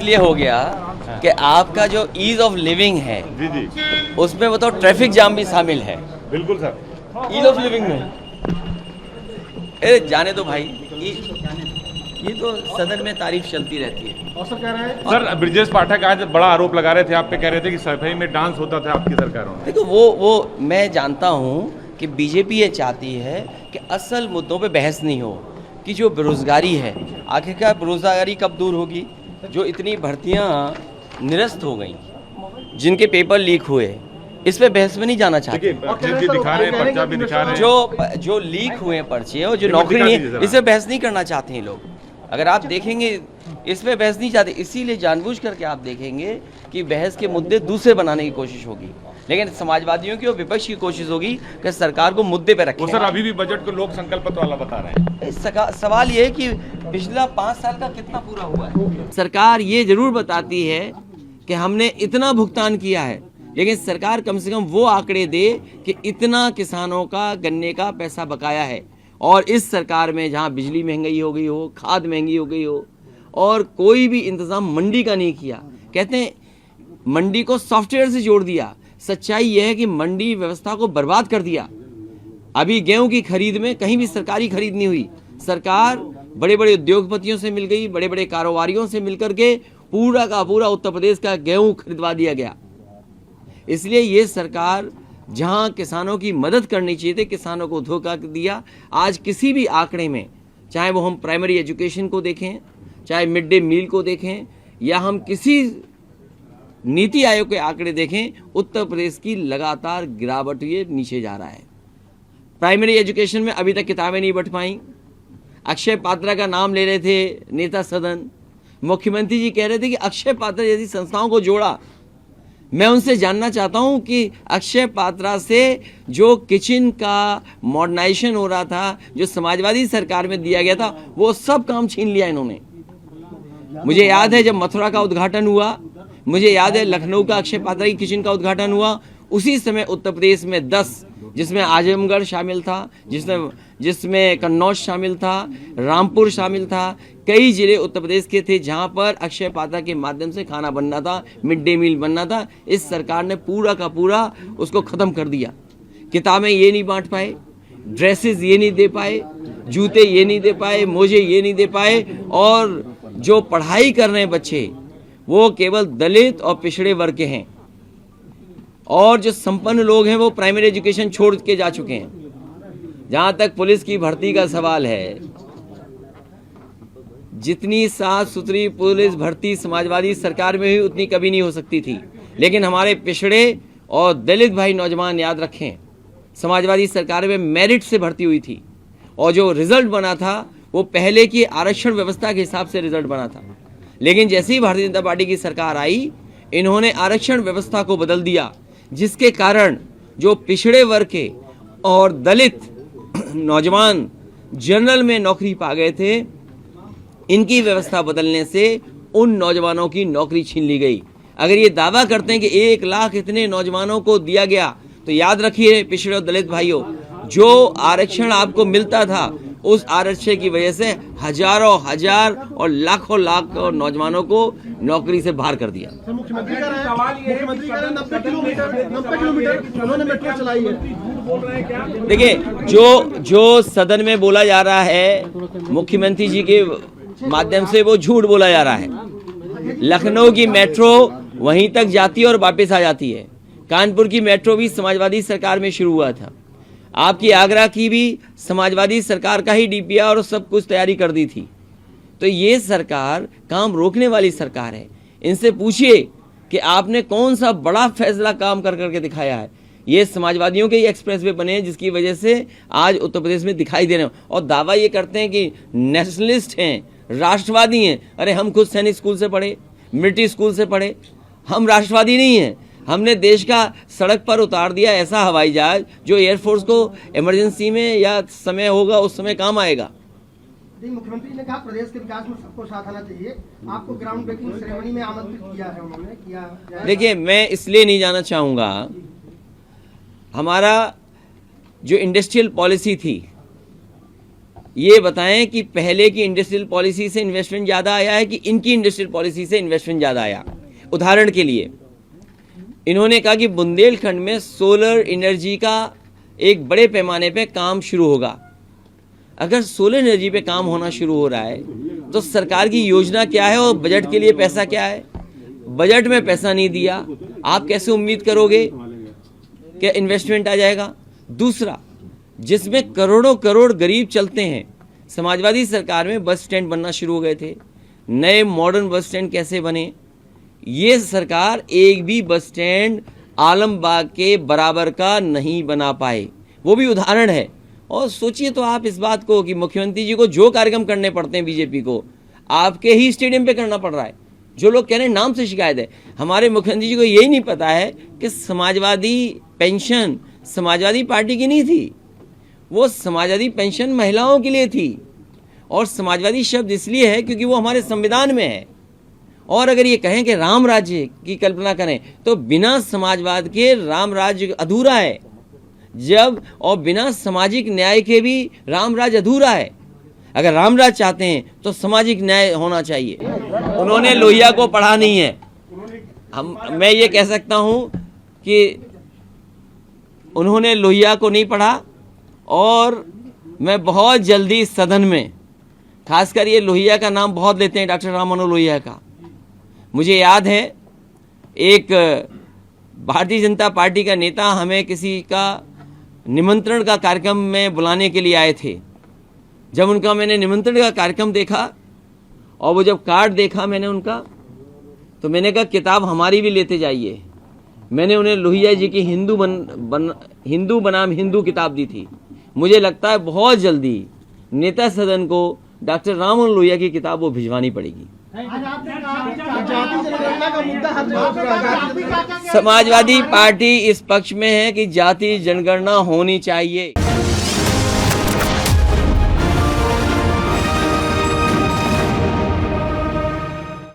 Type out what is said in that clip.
इसलिए हो गया कि आपका जो ईज ऑफ लिविंग है जी जी उसमें वो तो ट्रैफिक जाम भी शामिल है बिल्कुल सर। ईज ऑफ लिविंग में। अरे जाने दो भाई, ये तो सदन में तारीफ चलती रहती है। और सर कह रहे हैं सर ब्रजेश पाठक आज बड़ा आरोप लगा रहे थे आप पे, कह रहे थे कि सफाई में डांस होता था आपकी सरकारों में। देखो वो मैं जानता हूँ कि बीजेपी ये चाहती है कि असल मुद्दों पे बहस नहीं हो, कि जो बेरोजगारी है आखिरकार बेरोजगारी कब दूर होगी, जो इतनी भर्तियाँ निरस्त हो गई, जिनके पेपर लीक हुए, इस पे बहस में नहीं जाना चाहते। देखिए दिखा रहे हैं, पर्चा भी दिखा रहे हैं। जो लीक हुए पर्चे और जो नौकरी नहीं है, इस पे बहस नहीं करना चाहते हैं लोग। अगर आप देखेंगे इस पे बहस नहीं चाहते, इसीलिए जानबूझ करके आप देखेंगे कि बहस के मुद्दे दूसरे बनाने की कोशिश होगी, लेकिन समाजवादियों की और विपक्ष की कोशिश होगी कि सरकार को मुद्दे पे रखें। वो सर अभी भी बजट को लोक संकल्प वाला बता रहे हैं। सवाल ये है कि पिछला 5 साल का कितना पूरा हुआ है। सरकार ये जरूर बताती है कि हमने इतना भुगतान किया है, लेकिन सरकार कम से कम वो आंकड़े दे कि इतना किसानों का गन्ने का पैसा बकाया है। और इस सरकार में जहां बिजली महंगी हो गई हो, खाद महंगी हो गई हो, और कोई भी इंतजाम मंडी का नहीं किया, कहते हैं मंडी को सॉफ्टवेयर से जोड़ दिया। सच्चाई यह है कि मंडी व्यवस्था को बर्बाद कर दिया। अभी गेहूं की खरीद में कहीं भी सरकारी खरीद नहीं हुई। सरकार बड़े बड़े उद्योगपतियों से मिल गई, बड़े बड़े कारोबारियों से मिलकर के पूरा का पूरा उत्तर प्रदेश का गेहूं खरीदवा दिया गया। इसलिए ये सरकार जहां किसानों की मदद करनी चाहिए थी, किसानों को धोखा दिया। आज किसी भी आंकड़े में, चाहे वो हम प्राइमरी एजुकेशन को देखें, चाहे मिड डे मील को देखें, या हम किसी नीति आयोग के आंकड़े देखें, उत्तर प्रदेश की लगातार गिरावट हुई है, नीचे जा रहा है। प्राइमरी एजुकेशन में अभी तक किताबें नहीं बंट पाई। अक्षय पात्रा का नाम ले रहे थे नेता सदन, मुख्यमंत्री जी कह रहे थे कि अक्षय पात्रा जैसी संस्थाओं को जोड़ा। मैं उनसे जानना चाहता हूं कि अक्षय पात्रा से जो किचन का मॉडर्नाइजेशन हो रहा था, जो समाजवादी सरकार में दिया गया था, वो सब काम छीन लिया इन्होंने। मुझे याद है जब मथुरा का उद्घाटन हुआ, मुझे याद है लखनऊ का अक्षय पात्रा की किचन का उद्घाटन हुआ, उसी समय उत्तर प्रदेश में 10, जिसमें आजमगढ़ शामिल था, जिसमें कन्नौज शामिल था, रामपुर शामिल था, कई जिले उत्तर प्रदेश के थे जहां पर अक्षय पात्रा के माध्यम से खाना बनना था, मिड डे मील बनना था। इस सरकार ने पूरा का पूरा उसको खत्म कर दिया। किताबें ये नहीं बांट पाए, ड्रेसेस ये नहीं दे पाए, जूते ये नहीं दे पाए, मोजे ये नहीं दे पाए, और जो पढ़ाई कर रहे हैं बच्चे वो केवल दलित और पिछड़े वर्ग के हैं, और जो संपन्न लोग हैं वो प्राइमरी एजुकेशन छोड़ के जा चुके हैं। जहां तक पुलिस की भर्ती का सवाल है, जितनी साफ सुथरी पुलिस भर्ती समाजवादी सरकार में हुई उतनी कभी नहीं हो सकती थी। लेकिन हमारे पिछड़े और दलित भाई नौजवान याद रखें, समाजवादी सरकार में मेरिट से भर्ती हुई थी, और जो रिजल्ट बना था वो पहले की आरक्षण व्यवस्था के हिसाब से रिजल्ट बना था। लेकिन जैसे ही भारतीय जनता पार्टी की सरकार आई, इन्होंने आरक्षण व्यवस्था को बदल दिया, जिसके कारण जो पिछड़े वर्ग के और दलित नौजवान जनरल में नौकरी पा गए थे, इनकी व्यवस्था बदलने से उन नौजवानों की नौकरी छीन ली गई। अगर ये दावा करते हैं कि 1 लाख इतने नौजवानों को दिया गया, तो याद रखिए पिछड़े और दलित भाइयों, जो आरक्षण आपको मिलता था उस आरक्षण की वजह से हजारों हजार और लाखों लाख नौजवानों को नौकरी से बाहर कर दिया। मुख्यमंत्री कह रहे हैं 90 किलोमीटर उन्होंने मेट्रो चलाई है। देखिए जो सदन में बोला जा रहा है मुख्यमंत्री जी के माध्यम से, वो झूठ बोला जा रहा है। लखनऊ की मेट्रो वहीं तक जाती है और वापस आ जाती है। कानपुर की मेट्रो भी समाजवादी सरकार में शुरू हुआ था। आपकी आगरा की भी समाजवादी सरकार का ही डीपीआर और सब कुछ तैयारी कर दी थी। तो ये सरकार काम रोकने वाली सरकार है। इनसे पूछिए कि आपने कौन सा बड़ा फैसला काम कर करके दिखाया है। ये समाजवादियों के ही एक्सप्रेसवे बने हैं, जिसकी वजह से आज उत्तर प्रदेश में दिखाई दे रहे हैं, और दावा ये करते हैं कि नेशनलिस्ट हैं, राष्ट्रवादी हैं। अरे हम खुद सैनिक स्कूल से पढ़े, मिलिट्री स्कूल से पढ़े, हम राष्ट्रवादी नहीं हैं। हमने देश का सड़क पर उतार दिया ऐसा हवाई जहाज जो एयरफोर्स को इमरजेंसी में या समय होगा उस समय काम आएगा। मुख्यमंत्री ने कहा प्रदेश के विकास में सबको साथ आना चाहिए। आपको ग्राउंड ब्रेकिंग सेरेमनी में आमंत्रित किया है उन्होंने, किया। देखिए, मैं इसलिए नहीं जाना चाहूँगा, हमारा जो इंडस्ट्रियल पॉलिसी थी ये बताएं कि पहले की इंडस्ट्रियल पॉलिसी से इन्वेस्टमेंट ज़्यादा आया है कि इनकी इंडस्ट्रियल पॉलिसी से इन्वेस्टमेंट ज़्यादा आया। उदाहरण के लिए इन्होंने कहा कि बुंदेलखंड में सोलर एनर्जी का एक बड़े पैमाने पे काम शुरू होगा। अगर सोलर एनर्जी पे काम होना शुरू हो रहा है तो सरकार की योजना क्या है और बजट के लिए पैसा क्या है? बजट में पैसा नहीं दिया, आप कैसे उम्मीद करोगे कि इन्वेस्टमेंट आ जाएगा? दूसरा, जिसमें करोड़ों करोड़ गरीब चलते हैं, समाजवादी सरकार में बस स्टैंड बनना शुरू हो गए थे। नए मॉडर्न बस स्टैंड कैसे बने? ये सरकार एक भी बस स्टैंड आलमबाग के बराबर का नहीं बना पाए, वो भी उदाहरण है। और सोचिए तो आप इस बात को कि मुख्यमंत्री जी को जो कार्यक्रम करने पड़ते हैं बीजेपी को, आपके ही स्टेडियम पे करना पड़ रहा है। जो लोग कह रहे हैं नाम से शिकायत है, हमारे मुख्यमंत्री जी को यही नहीं पता है कि समाजवादी पेंशन समाजवादी पार्टी की नहीं थी, वो समाजवादी पेंशन महिलाओं के लिए थी। और समाजवादी शब्द इसलिए है क्योंकि वो हमारे संविधान में है। और अगर ये कहें कि राम राज्य की कल्पना करें तो बिना समाजवाद के राम राज्य अधूरा है, जब और बिना सामाजिक न्याय के भी राम राज्य अधूरा है। अगर राम राज्य चाहते हैं तो सामाजिक न्याय होना चाहिए। उन्होंने लोहिया को पढ़ा नहीं है। मैं ये कह सकता हूँ कि उन्होंने लोहिया को नहीं पढ़ा। और मैं बहुत जल्दी सदन में, खासकर ये लोहिया का नाम बहुत लेते हैं, डॉक्टर राम मनोहर लोहिया का, मुझे याद है एक भारतीय जनता पार्टी का नेता हमें किसी का निमंत्रण का कार्यक्रम में बुलाने के लिए आए थे। जब उनका मैंने निमंत्रण का कार्यक्रम देखा और वो जब कार्ड देखा मैंने उनका, तो मैंने कहा किताब हमारी भी लेते जाइए। मैंने उन्हें लोहिया जी की हिंदू बनाम हिंदू किताब दी थी। मुझे लगता है बहुत जल्दी नेता सदन को डॉक्टर राम मनोहर लोहिया की किताब वो भिजवानी पड़ेगी। समाजवादी पार्टी इस पक्ष में है कि जाति जनगणना होनी चाहिए।